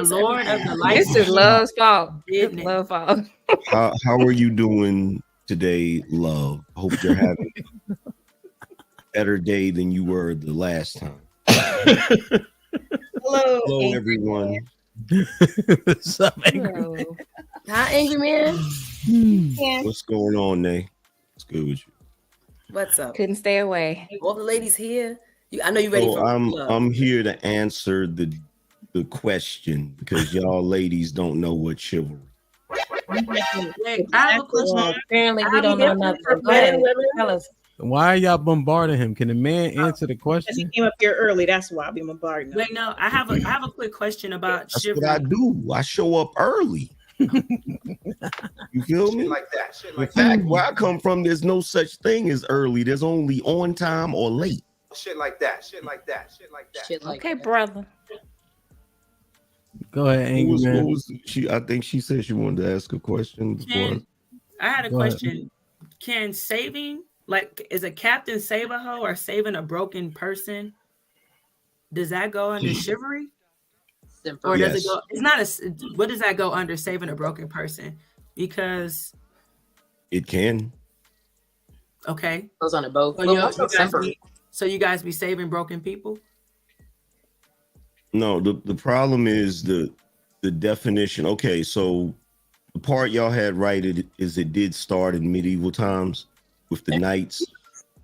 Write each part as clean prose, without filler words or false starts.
Lord of the light. This is love's fault. It's love's fault. How are you doing today, love? Hope you're having a better day than you were the last time. Hello, everyone. What's up, Angry? Hi, Angry Man. What's going on, Nay? What's good with you? What's up? Couldn't stay away. All the ladies here. I know you're ready for I'm here to answer the question because y'all ladies don't know what chivalry. I have a question. Apparently, we don't know nothing. Go ahead. Tell us. Why are y'all bombarding him? Can the man answer the question? He came up here early. That's why I've been bombarding him. Wait, no, I have a quick question about That's chivalry. what I do. I show up early. You feel me? Shit like that. Shit like In fact, where I come from, there's no such thing as early. There's only on time or late. Shit like that. Shit like that. Shit like that. Shit like Okay, that. brother. Go ahead, Angry Man. What was she? I think she said she wanted to ask a question before. I had a Go ahead. question. Can saving, like, is a captain save a hoe or saving a broken person? Does that go under chivalry? Or does it go? It's not a. What does that go under? Saving a broken person? Because It can. okay, Goes on a boat. so you guys be saving broken people? No, the problem is the definition. Okay, so the part y'all had right is it did start in medieval times with the knights,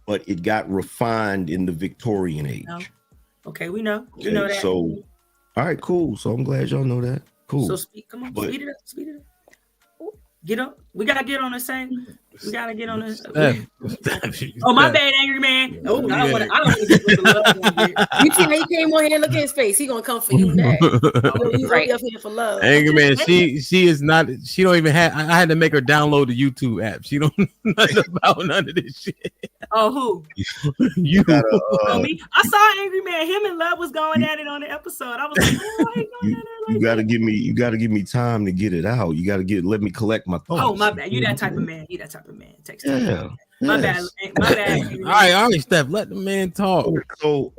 but it got refined in the Victorian age. No. Okay, we know. Okay, We know that. So, all right, cool. So I'm glad y'all know that. Cool. So come on, But- speed it up. Speed it up. Get up. We gotta get on the same. We gotta get on this. Oh, my bad, Angry Man. Oh, I don't want to get with the love. You see how he came on here? Look at his face. He gonna come for you next. He's Right. up here for love. Angry Man, she is not. She don't even have. I had to make her download the YouTube app. She don't know nothing about none of this shit. Oh, who? You Oh, me? I saw Angry Man. Him and Love was going at it on the episode. I was like, oh, why he going at it like You that? gotta give me time to get it out. You gotta let me collect my thoughts. Oh, my bad. You that type of man. You that type of man. Takes time. Yeah. My yes. bad. My bad. Angry all right, Man. all right, Steph. Let the man talk. So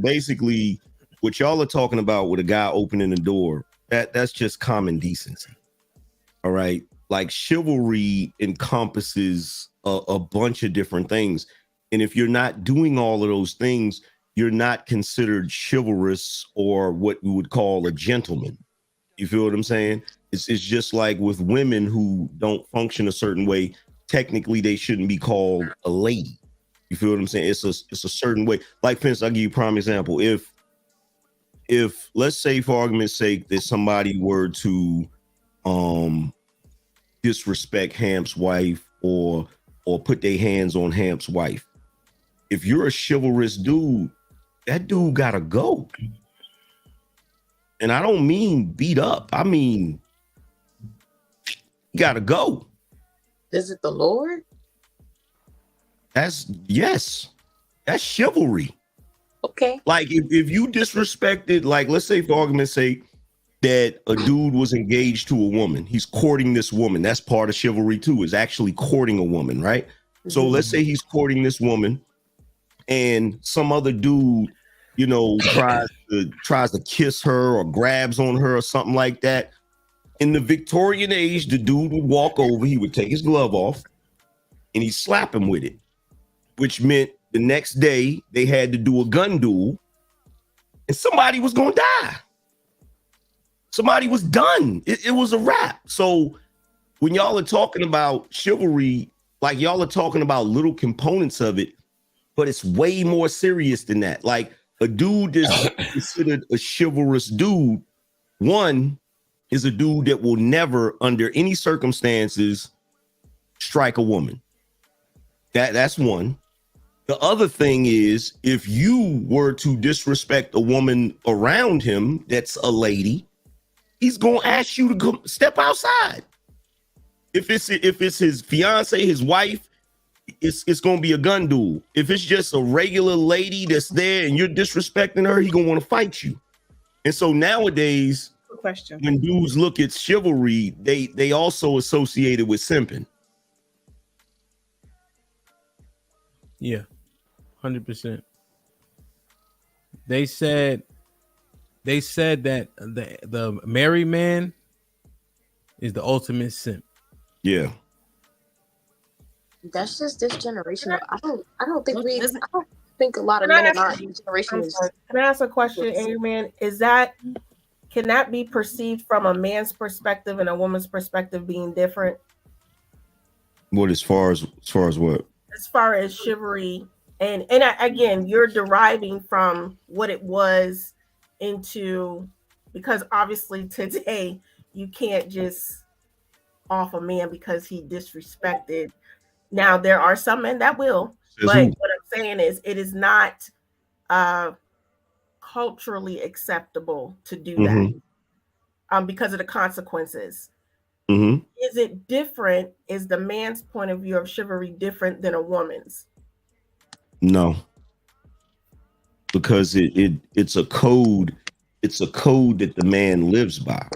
basically, what y'all are talking about with a guy opening the door, that's just common decency. All right, like chivalry encompasses a bunch of different things, and if you're not doing all of those things, you're not considered chivalrous or what we would call a gentleman. You feel what I'm saying? It's just like with women who don't function a certain way. Technically, they shouldn't be called a lady. You feel what I'm saying? It's a certain way. Like, for instance, I'll give you a prime example. If let's say, for argument's sake, that somebody were to disrespect Hamp's wife or put their hands on Hamp's wife, if you're a chivalrous dude, that dude gotta go. And I don't mean beat up. I mean, you gotta go. Is it the Lord? That's chivalry. Okay. Like if you disrespected, like let's say for argument's sake, that a dude was engaged to a woman, he's courting this woman. That's part of chivalry too, is actually courting a woman, right? So let's say he's courting this woman, and some other dude, tries to kiss her or grabs on her or something like that. In the Victorian age, the dude would walk over, he would take his glove off, and he'd slap him with it, which meant the next day they had to do a gun duel, and somebody was gonna die. Somebody was done. It was a wrap. So when y'all are talking about chivalry, like y'all are talking about little components of it, but it's way more serious than that. Like a dude that's considered a chivalrous dude, one is a dude that will never, under any circumstances, strike a woman. That's one. The other thing is, if you were to disrespect a woman around him that's a lady, he's gonna ask you to go step outside. If it's his fiance, his wife, it's gonna be a gun duel. If it's just a regular lady that's there and you're disrespecting her, he's gonna want to fight you. And so nowadays, Good question. when dudes look at chivalry, they also associate it with simping. Yeah, 100%. They said they said that the married man is the ultimate simp. Yeah. That's just this generation. I don't think a lot of men in our generation is. Can I ask a question, Angry Man? Can that be perceived from a man's perspective and a woman's perspective being different? What as far as what? As far as chivalry, and again, you're deriving from what it was because obviously today you can't just off a man because he disrespected. Now there are some men that will, but what I'm saying is it is not culturally acceptable to do that because of the consequences. Mm-hmm. Is it different? Is the man's point of view of chivalry different than a woman's? No, because it's a code. It's a code that the man lives by.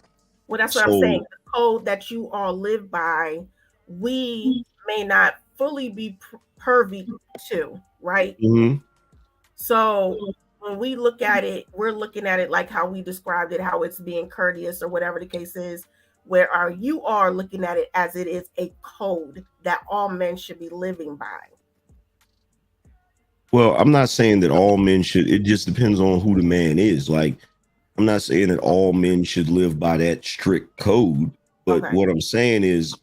Well, that's what I'm saying. The code that you all live by, we may not fully be privy to, right? Mm-hmm. So when we look at it, we're looking at it like how we described it, how it's being courteous or whatever the case is. Where you are looking at it as it is a code that all men should be living by. Well, I'm not saying that all men should. It just depends on who the man is. Like, I'm not saying that all men should live by that strict code. But what I'm saying is,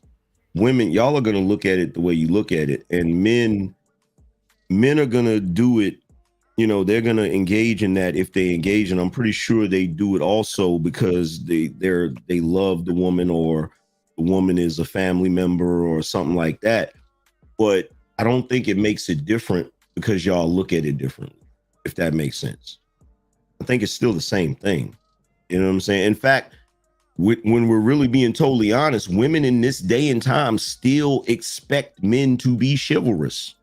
women, y'all are going to look at it the way you look at it, and men are going to do it. You know, they're going to engage in that if they engage, and I'm pretty sure they do it also because they love the woman, or the woman is a family member or something like that. But I don't think it makes it different because y'all look at it differently, if that makes sense. I think it's still the same thing. You know what I'm saying? In fact, when we're really being totally honest, women in this day and time still expect men to be chivalrous.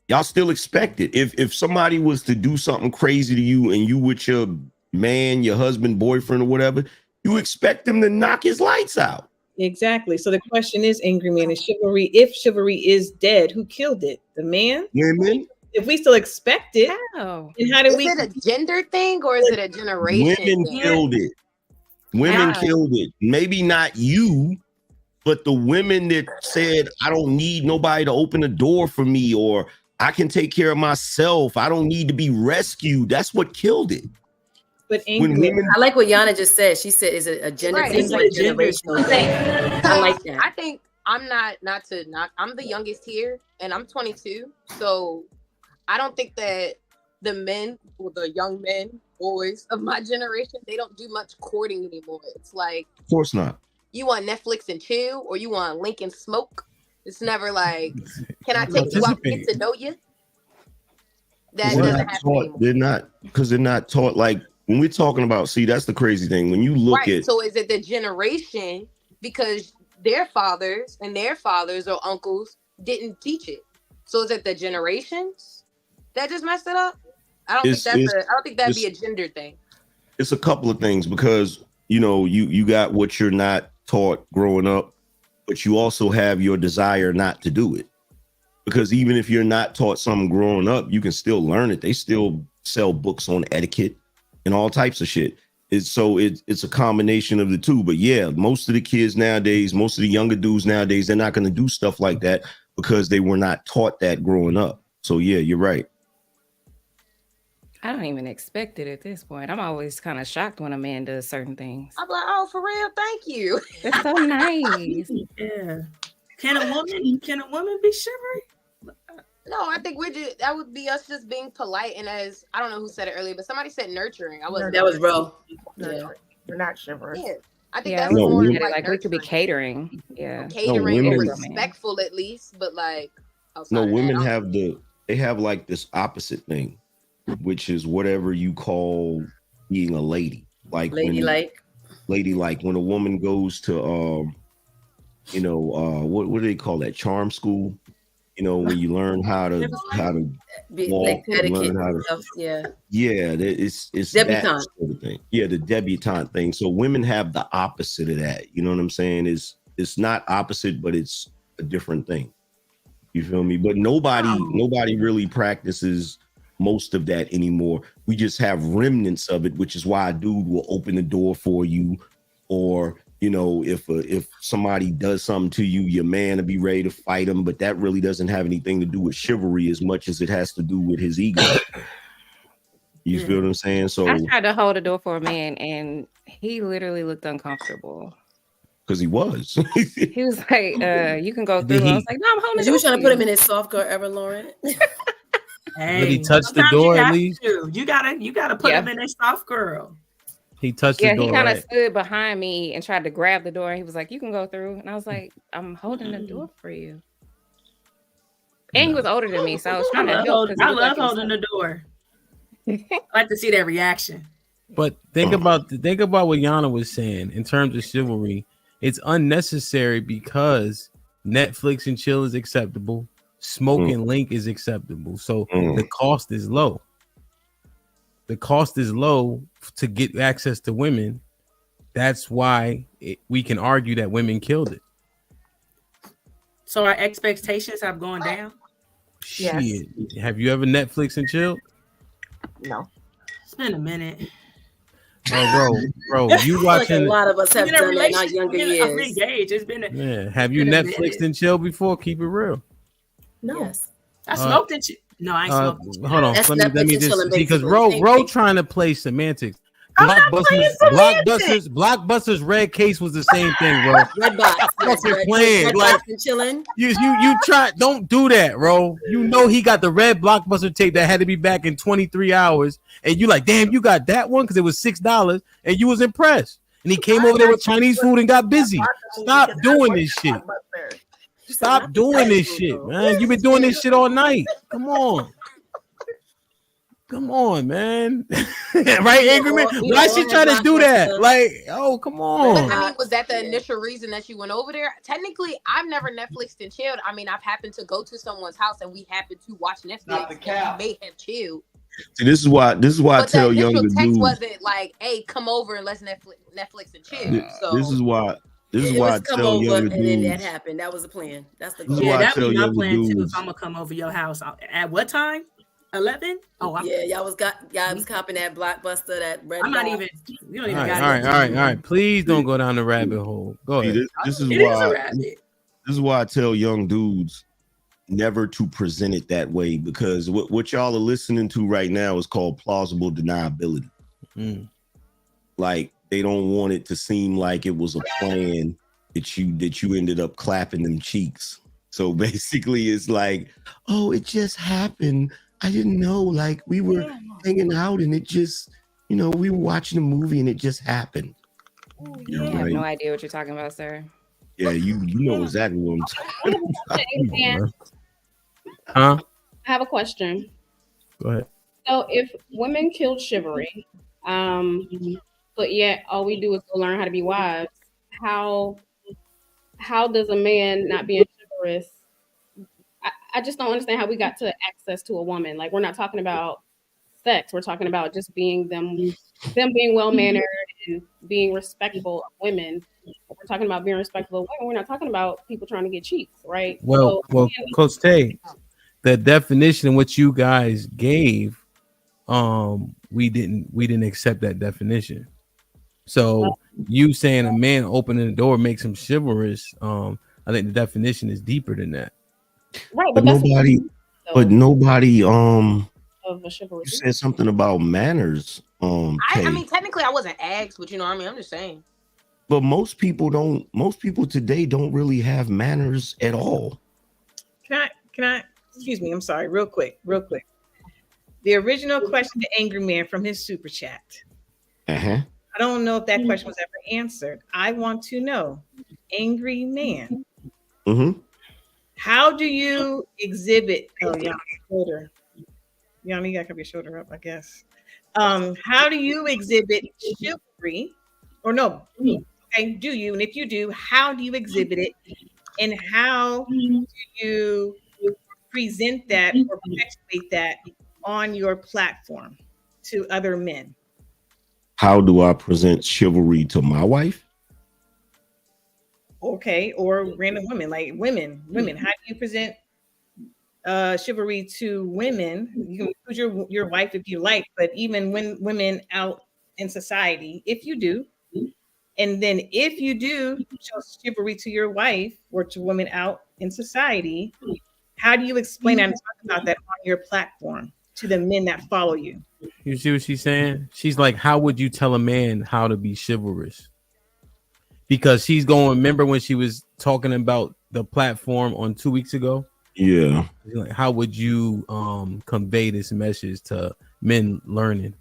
Y'all still expect it. If somebody was to do something crazy to you and you with your man, your husband, boyfriend, or whatever, you expect them to knock his lights out. Exactly. So the question is, Angry Man, is chivalry, if chivalry is dead, who killed it? The man? Women? If we still expect it, and how do Is it a gender thing or is it a generation Women thing? killed it. Women killed it. Maybe not you, but the women that said, I don't need nobody to open the door for me, or I can take care of myself. I don't need to be rescued. That's what killed it. But I like what Yana just said. She said, "Is it a gender thing, like generational thing?" I like that. I think I'm not I'm the youngest here, and I'm 22. So I don't think that the men or the young men, boys of my generation, they don't do much courting anymore. It's like, of course not. You want Netflix and chill, or you want Lincoln smoke. It's never like, can I take you out and get to know you? That doesn't happen anymore. They're not, because they're not taught. Like when we're talking about, see, that's the crazy thing. When you look at, so is it the generation because their fathers or uncles didn't teach it? So is it the generations that just messed it up? I don't think that'd be a gender thing. It's a couple of things, because you got what you're not taught growing up, but you also have your desire not to do it. Because even if you're not taught something growing up, you can still learn it. They still sell books on etiquette and all types of shit. It's a combination of the two. But yeah, most of the kids nowadays, most of the younger dudes nowadays, they're not going to do stuff like that because they were not taught that growing up. So yeah, you're right. I don't even expect it at this point. I'm always kind of shocked when a man does certain things. I'm like, oh, for real? Thank you. That's so nice. Yeah. Can a woman be chivalry? No, I think that would be us just being polite, and as I don't know who said it earlier, but somebody said nurturing. That was bro. Yeah. You're not chivalrous. Yeah. I think that's more like we could be catering. Yeah. Catering or respectful at least, but like women have like this opposite thing, which is whatever you call being a lady. Like ladylike. When a woman goes to what do they call that? Charm school. When you learn how to be walk, like etiquette it's debutante. That sort of thing. Yeah, the debutante thing. So women have the opposite of that. You know what I'm saying? It's not opposite, but it's a different thing. You feel me? But nobody really practices most of that anymore. We just have remnants of it, which is why a dude will open the door for you, or you know, if somebody does something to you, your man will be ready to fight him. But that really doesn't have anything to do with chivalry as much as it has to do with his ego. You feel what I'm saying? So I tried to hold the door for a man, and he literally looked uncomfortable. Because he was. He was like, you can go through. I was like, no, I'm holding the door. You was trying to put him in his soft girl ever, Lauren? Hey, did he touch the door at least? You gotta put him in a soft girl. He touched the door. He kind of stood behind me and tried to grab the door. He was like, you can go through. And I was like, I'm holding the door for you. And he was older than me, so I was trying to help. I love holding the door. I like to see that reaction. But think about what Yana was saying in terms of chivalry. It's unnecessary because Netflix and chill is acceptable. Smoke and link is acceptable. So the cost is low. The cost is low to get access to women. That's why we can argue that women killed it. So our expectations have gone down? Yes. Shit. Have you ever Netflix and chilled? No. It's been a minute. Oh, bro, you watching? Like a lot of us have done that in our younger years. I've been engaged. It's been Have you Netflixed and chilled before? Keep it real. No. Yes. I smoked and no, I ain't smoked. Hold on. Let me just because Ro trying to play semantics. Blockbuster's red case was the same thing, bro. Red box. Red like chilling. You try. Don't do that, bro. You know he got the red Blockbuster tape that had to be back in 23 hours, and you like, damn, you got that one because it was $6, and you was impressed. And he came over there with Chinese food and got busy. Stop doing this shit. Stop doing this shit, man. You've been doing this shit all night. Come on. Come on, man. Right, Angry Man? Why she trying to do that? Like, oh, come on. I mean, was that the initial reason that you went over there? Technically, I've never Netflixed and chilled. I mean, I've happened to go to someone's house and we happened to watch Netflix. And we may have chilled. See, this is why I tell younger dudes. Text wasn't like, "Hey, come over and let's Netflix and chill." So this is why I tell younger dudes. And then that happened. That was the plan. That's the goal. Yeah, that was my plan too. If I'm gonna come over your house, at what time? 11? Oh, yeah, y'all was copping that Blockbuster, that red. I'm not even. You don't even. All right. Please don't go down the rabbit hole. Go ahead. This is why I tell young dudes never to present it that way, because what y'all are listening to right now is called plausible deniability. Like they don't want it to seem like it was a plan that you ended up clapping them cheeks. So basically, it's like, oh, it just happened. I didn't know, like we were hanging out and it just, we were watching a movie and it just happened. I have no idea what you're talking about, sir. Yeah, you know exactly what I'm talking about. I have a question. Go ahead. So if women killed chivalry, but yet all we do is go learn how to be wives, how does a man not being chivalrous? I just don't understand how we got to access to a woman. Like, we're not talking about sex. We're talking about just being them being well-mannered and being respectful of women. We're talking about being respectful of women. We're not talking about people trying to get cheeks, right? Well, Coach Tay, the definition in which you guys gave, we didn't accept that definition. So you saying a man opening the door makes him chivalrous, I think the definition is deeper than that. Right, but nobody of a chivalry. You said something about manners. I mean, technically I wasn't asked, but I'm just saying. But most people today don't really have manners at all. Can I excuse me, I'm sorry, real quick. The original question to Angry Man from his super chat. I don't know if that question was ever answered. I want to know, Angry Man. How do you exhibit? Oh, yeah, shoulder. Yana, you gotta cover your shoulder up, I guess. How do you exhibit chivalry? Or no? Okay, do you? And if you do, how do you exhibit it? And how do you present that or perpetuate that on your platform to other men? How do I present chivalry to my wife? Okay, or random women, like women. How do you present chivalry to women, you can include your wife if you like, but even when women out in society, if you do, and then if you do show chivalry to your wife or to women out in society, how do you explain that and talk about that on your platform to the men that follow you? You see what she's saying? She's like, how would you tell a man how to be chivalrous? Because she's going, remember when she was talking about the platform on 2 weeks ago? Yeah. Like, how would you convey this message to men learning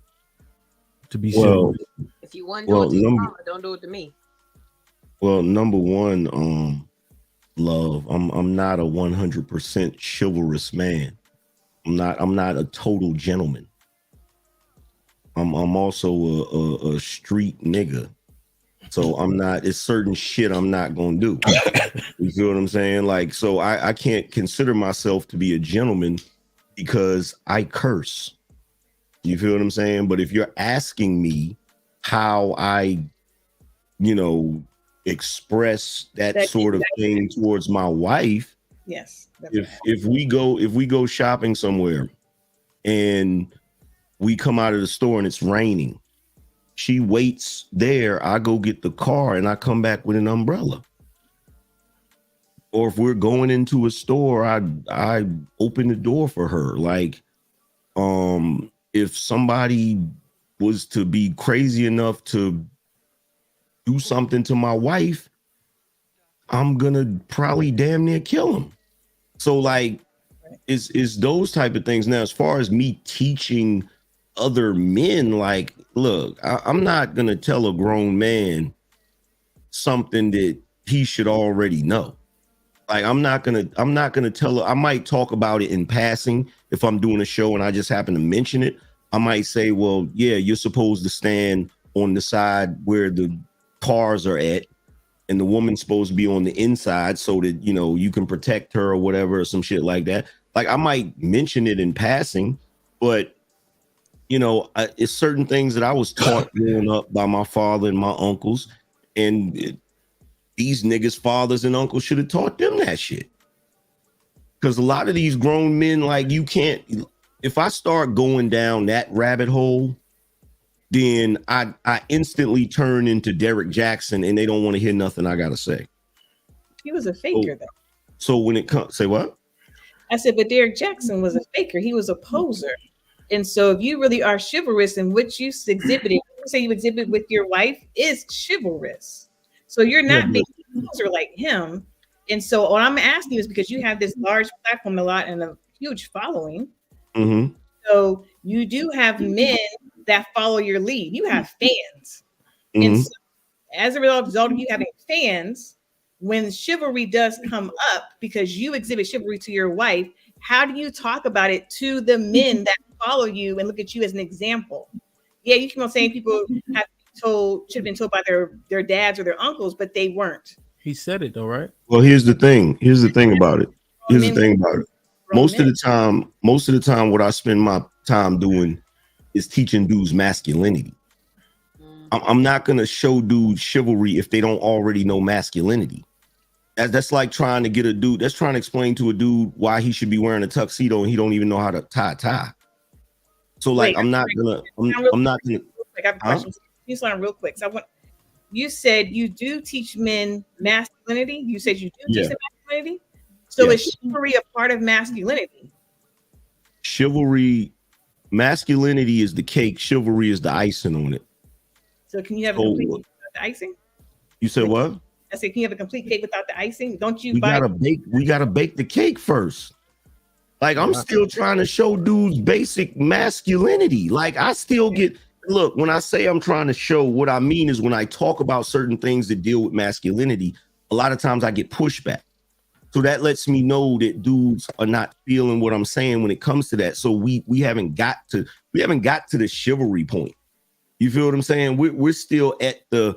to be chivalrous? If you want to do it to your mama, don't do it to me. Well, number one, love. I'm not a 100% chivalrous man. I'm not a total gentleman. I'm also a street nigga. So I'm not, it's certain shit I'm not gonna do. You feel what I'm saying? Like, so I can't consider myself to be a gentleman because I curse. You feel what I'm saying? But if you're asking me how I, express that sort of thing towards my wife, yes. If we go shopping somewhere and we come out of the store and it's raining, she waits there. I go get the car and I come back with an umbrella. Or if we're going into a store, I open the door for her. Like, if somebody was to be crazy enough to do something to my wife, I'm gonna probably damn near kill him. So like, it's those type of things. Now, as far as me teaching other men, like, look, I'm not gonna tell a grown man something that he should already know. Like, I'm not gonna tell. I might talk about it in passing if I'm doing a show and I just happen to mention it. I might say, well, yeah, you're supposed to stand on the side where the cars are at, and the woman's supposed to be on the inside so that, you can protect her or whatever, or some shit like that. Like, I might mention it in passing, but it's certain things that I was taught growing up by my father and my uncles, and these niggas' fathers and uncles should have taught them that shit. Because a lot of these grown men, like, you can't. If I start going down that rabbit hole, then I instantly turn into Derek Jackson, and they don't want to hear nothing I gotta say. He was a faker, though. So when it comes, say what? I said, but Derek Jackson was a faker. He was a poser. And so if you really are chivalrous in what you exhibited, say you exhibit with your wife, is chivalrous. So you're not being a poser like him. And so what I'm asking you is because you have this large platform and a huge following. Mm-hmm. So you do have men that follow your lead. You have fans. Mm-hmm. And so as a result of you having fans, when chivalry does come up, because you exhibit chivalry to your wife, how do you talk about it to the men that follow you and look at you as an example? Yeah, you keep on saying people should have been told by their dads or their uncles, but they weren't. He said it though, right? Well, here's the thing about it. Most of the time, what I spend my time doing is teaching dudes masculinity. I'm not gonna show dudes chivalry if they don't already know masculinity. That's like trying to get a dude. That's trying to explain to a dude why he should be wearing a tuxedo and he don't even know how to tie a tie. So like, I'm not gonna. I got a question. You slow down real quick. So you said you do teach men masculinity. You said you do teach them masculinity. So is chivalry a part of masculinity? Masculinity is the cake. Chivalry is the icing on it. So can you have a complete cake without the icing? You said what? I said, can you have a complete cake without the icing? Don't you? We gotta bake the cake first. Like, I'm still trying to show dudes basic masculinity. Like, I still get. Look, when I say I'm trying to show, what I mean is when I talk about certain things that deal with masculinity, a lot of times I get pushback. So that lets me know that dudes are not feeling what I'm saying when it comes to that. So we haven't got to the chivalry point. You feel what I'm saying? We're still at the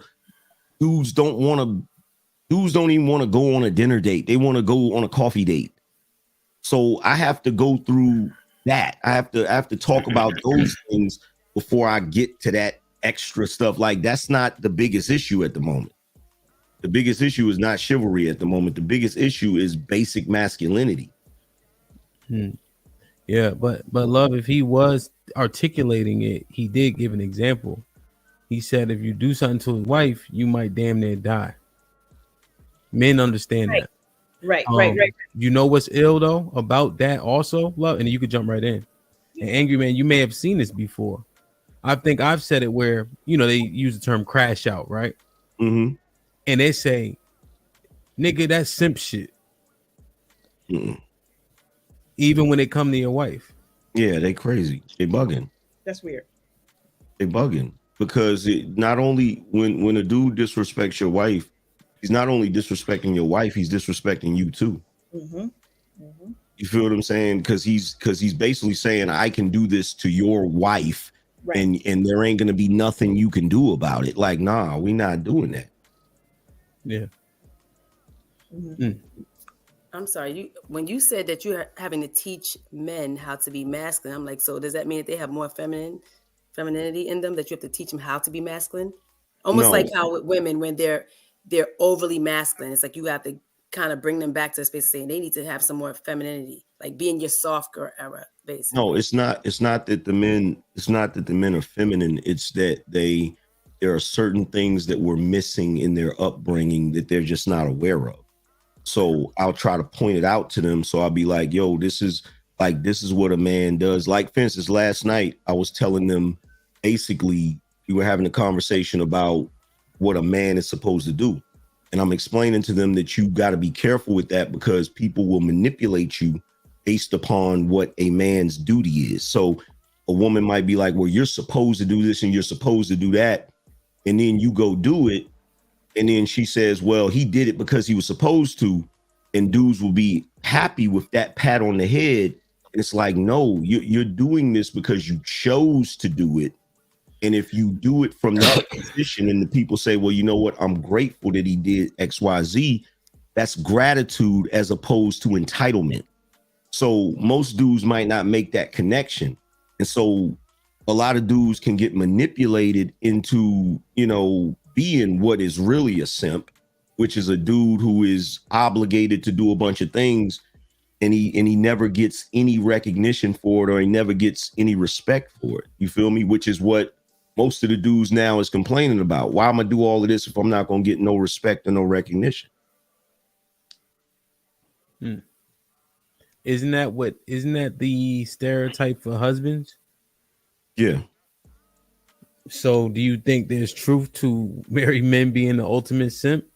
dudes don't even want to go on a dinner date. They want to go on a coffee date. So I have to go through that. I have to talk about those things before I get to that extra stuff. Like, that's not the biggest issue at the moment. The biggest issue is not chivalry at the moment. The biggest issue is basic masculinity. Yeah, but love, if he was articulating it, he did give an example. He said if you do something to his wife, you might damn near die. Men understand Right. that. Right. You know what's ill though about that also, love, and you could jump right in. And Angry Man, you may have seen this before. I think I've said it where, you know, they use the term crash out, right? Mm-hmm. And they say, nigga, that's simp shit. Mm-mm. Even when it come to your wife. Yeah, they crazy. They bugging. That's weird. They bugging. Because it not only when a dude disrespects your wife, he's not only disrespecting your wife, he's disrespecting you too. Mm-hmm. Mm-hmm. You feel what I'm saying? Because he's basically saying I can do this to your wife, right. and there ain't gonna be nothing you can do about it. Like, nah, we not doing that. Yeah. Mm-hmm. I'm sorry. When you said that you're having to teach men how to be masculine, I'm like, so does that mean that they have more femininity in them, that you have to teach them how to be masculine? Almost like how with women, when they're overly masculine, it's like you have to kind of bring them back to the space of saying they need to have some more femininity, like be in your soft girl era, basically. No, it's not that the men are feminine. It's that there are certain things that were missing in their upbringing that they're just not aware of. So I'll try to point it out to them. So I'll be like, yo, this is what a man does. Like, for instance, last night I was telling them, basically, we were having a conversation about what a man is supposed to do. And I'm explaining to them that you got to be careful with that because people will manipulate you based upon what a man's duty is. So a woman might be like, well, you're supposed to do this and you're supposed to do that. And then you go do it. And then she says, well, he did it because he was supposed to. And dudes will be happy with that pat on the head. And it's like, no, you're doing this because you chose to do it. And if you do it from that position and the people say, well, you know what, I'm grateful that he did X, Y, Z, that's gratitude as opposed to entitlement. So most dudes might not make that connection. And so a lot of dudes can get manipulated into, you know, being what is really a simp, which is a dude who is obligated to do a bunch of things and he never gets any recognition for it, or he never gets any respect for it. You feel me? Which is what most of the dudes now is complaining about. Why am I do all of this if I'm not going to get no respect or no recognition? Isn't that the stereotype for husbands? Yeah. So do you think there's truth to married men being the ultimate simp?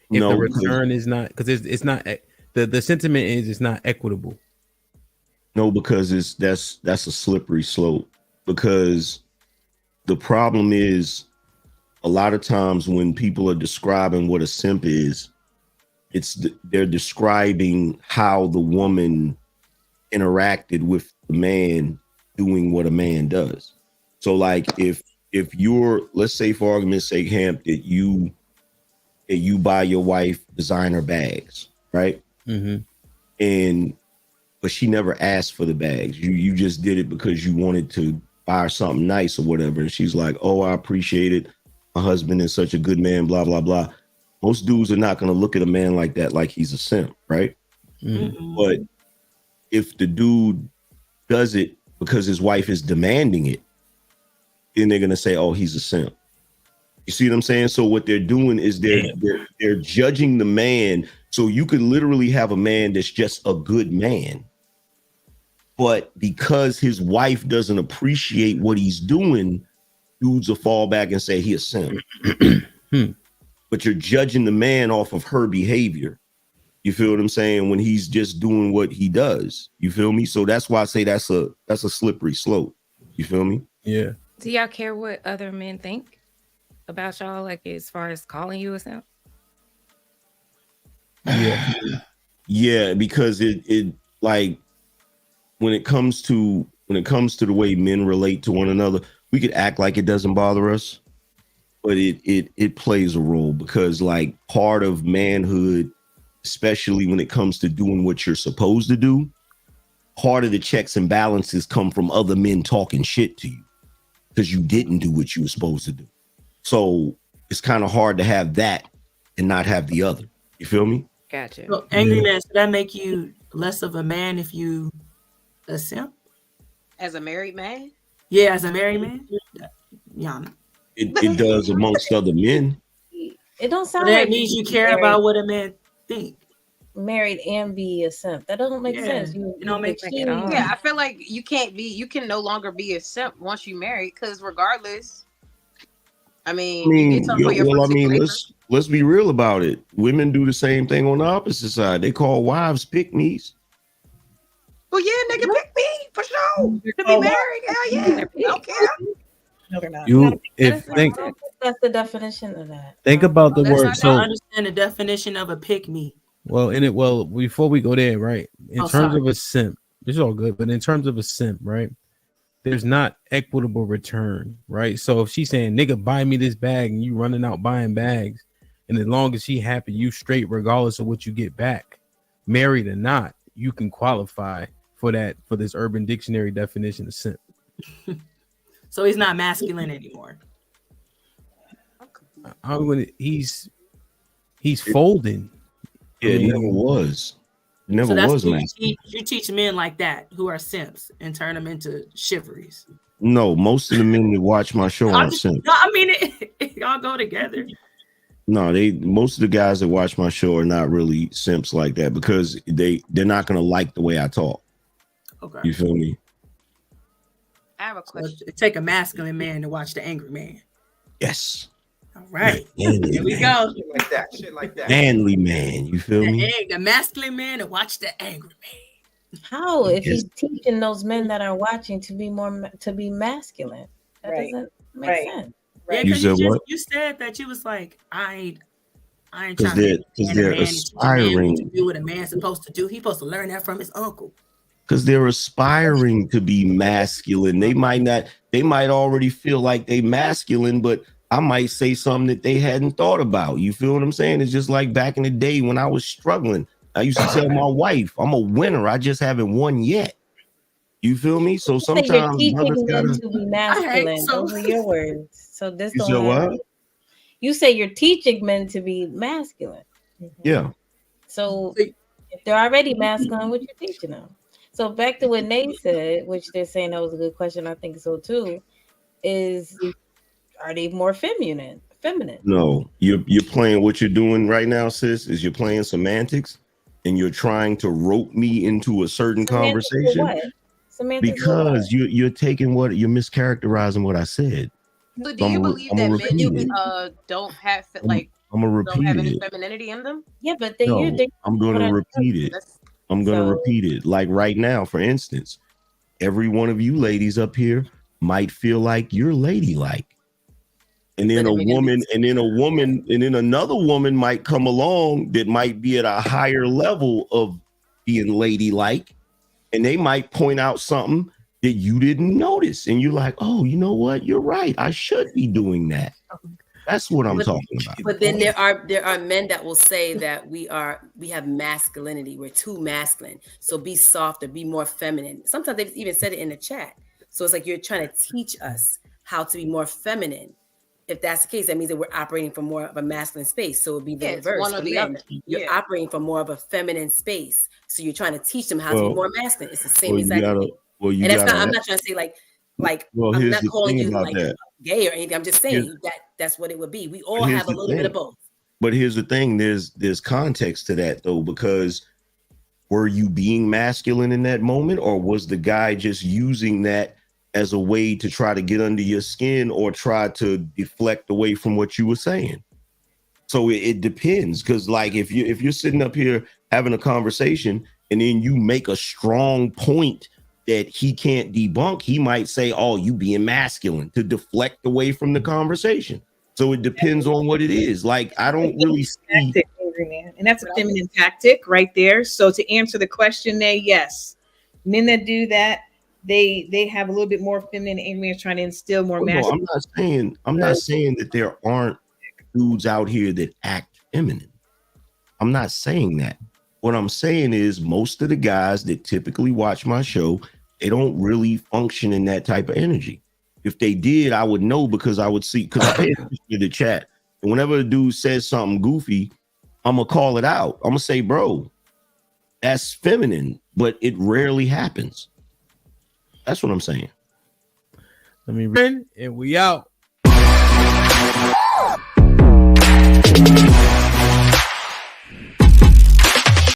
If no, the return is not, because it's not, the sentiment is it's not equitable. No, because that's a slippery slope. Because the problem is a lot of times when people are describing what a simp is, they're describing how the woman interacted with the man doing what a man does. So like if you're, let's say for argument's sake, Hamp, that you buy your wife designer bags, right? Mm-hmm. But she never asked for the bags. You just did it because you wanted to buy her something nice or whatever. And she's like, oh, I appreciate it. My husband is such a good man, blah, blah, blah. Most dudes are not going to look at a man like that, like he's a simp, right? Mm-hmm. But if the dude does it because his wife is demanding it, then they're going to say, oh, he's a simp. You see what I'm saying? So what they're doing is they're judging the man. So you could literally have a man that's just a good man, but because his wife doesn't appreciate what he's doing, dudes will fall back and say he a simp. But you're judging the man off of her behavior. You feel what I'm saying? When he's just doing what he does. You feel me? So that's why I say that's a slippery slope. You feel me? Yeah. Do y'all care what other men think about y'all, like as far as calling you a simp? Yeah, because it like when it comes to the way men relate to one another, we could act like it doesn't bother us, but it plays a role, because like part of manhood, especially when it comes to doing what you're supposed to do, part of the checks and balances come from other men talking shit to you because you didn't do what you were supposed to do. So it's kind of hard to have that and not have the other. You feel me? Gotcha. So, angry man, so that make you less of a man if you a simp? As a married man? Yeah, as a married man? Yeah. It does amongst other men. It don't So sound that like means you be care married, about what a man think. married and be a simp. That doesn't make Yeah, sense. You it don't make sense choose. at all. Yeah, I feel like you can no longer be a simp once you married, because regardless, I mean, you get something for your well, I first 6 mean, acres. let's be real about it. Women do the same thing on the opposite side. They call wives pick-me's. Well, yeah, nigga, pick me for sure. To be married, hell yeah. I don't care. No, they're not. You if think That's the definition of that. think about the That's word. not I So understand the definition of a pick me. well, before we go there, right? In Oh, terms sorry. of a simp, this is all good, but in terms of a simp, right? There's not equitable return, right? So if she's saying, nigga, buy me this bag, and you running out buying bags, and as long as she happy, you straight, regardless of what you get back, married or not, you can qualify for that, for this Urban Dictionary definition of simp. So he's not masculine anymore. He's folding. Yeah, it never was. It never So that's was, what man. you teach men like that who are simps and turn them into chivalries. No, most of the men that watch my show aren't simps. No, I mean it all go together. No, most of the guys that watch my show are not really simps like that because they're not gonna like the way I talk. Okay. You feel me? I have a question. So it take a masculine man to watch the angry man. Yes. All right. Manly Here we man. go. Shit like that. Shit like that. Manly man. You feel me? The masculine man to watch the angry man. How if Yes. he's teaching those men that are watching to be masculine? That Right. doesn't make Right. sense. Yeah, You because said what? you said that you was like, I ain't Because trying they're to teach a man aspiring. to do what a man's supposed to do. He's supposed to learn that from his uncle. Because they're aspiring to be masculine. They might already feel like they masculine, but I might say something that they hadn't thought about. You feel what I'm saying? It's just like back in the day when I was struggling. I used to tell my wife, I'm a winner. I just haven't won yet. You feel me? So You say you're sometimes teaching brothers men gotta. to be masculine. so. Those are your words. So this You don't said have- what? You say you're teaching men to be masculine. Yeah. So if they're already masculine, what you're teaching them? So back to what Nate said, which they're saying that was a good question. I think so too. Is are they more feminine? No, you're playing what you're doing right now, sis, is you're playing semantics and you're trying to rope me into a certain Semantics for conversation what? Semantics for what? because you're taking you're mischaracterizing what I said. So do you believe I'ma that repeat men it. don't have I'm gonna don't have repeat any it. femininity in them? Yeah, but then No, I'm gonna repeat it. I'm gonna So- repeat it. Like right now, for instance, every one of you ladies up here might feel like you're ladylike. And then and then another woman might come along that might be at a higher level of being ladylike, and they might point out something that you didn't notice, and you're like, oh, you know what? You're right. I should be doing that. That's what I'm talking about. But then there are men that will say that we have masculinity. We're too masculine. So be softer, be more feminine. Sometimes they've even said it in the chat. So it's like you're trying to teach us how to be more feminine. If that's the case, that means that we're operating from more of a masculine space. So it would be the Yeah, it's reverse. one or For the men. other. You're Yeah. operating from more of a feminine space. So you're trying to teach them how to Well, be more masculine. It's the same well, exact thing. you And that's gotta. not, I'm not trying to say like Well, I'm here's not the calling thing you about like that. gay or anything. I'm just saying Here's- that's what it would be. We all here's have a the little bit of thing. both. But here's the thing: there's context to that though, because were you being masculine in that moment, or was the guy just using that as a way to try to get under your skin or try to deflect away from what you were saying? So it depends, because like if you're sitting up here having a conversation and then you make a strong point that he can't debunk, he might say, "Oh, you being masculine," to deflect away from the conversation. So it depends on what it is. Like I don't really see. Tactic, angry man. And that's a feminine tactic right there. So to answer the question, yes, men that do that, they have a little bit more feminine. Angry man trying to instill more No, masculine. I'm not saying that there aren't dudes out here that act feminine. I'm not saying that. What I'm saying is most of the guys that typically watch my show, they don't really function in that type of energy. If they did, I would know, because I would see, because I pay attention to the chat. And whenever a dude says something goofy, I'm gonna call it out. I'm gonna say, bro, that's feminine, but it rarely happens. That's what I'm saying. Let me and we out.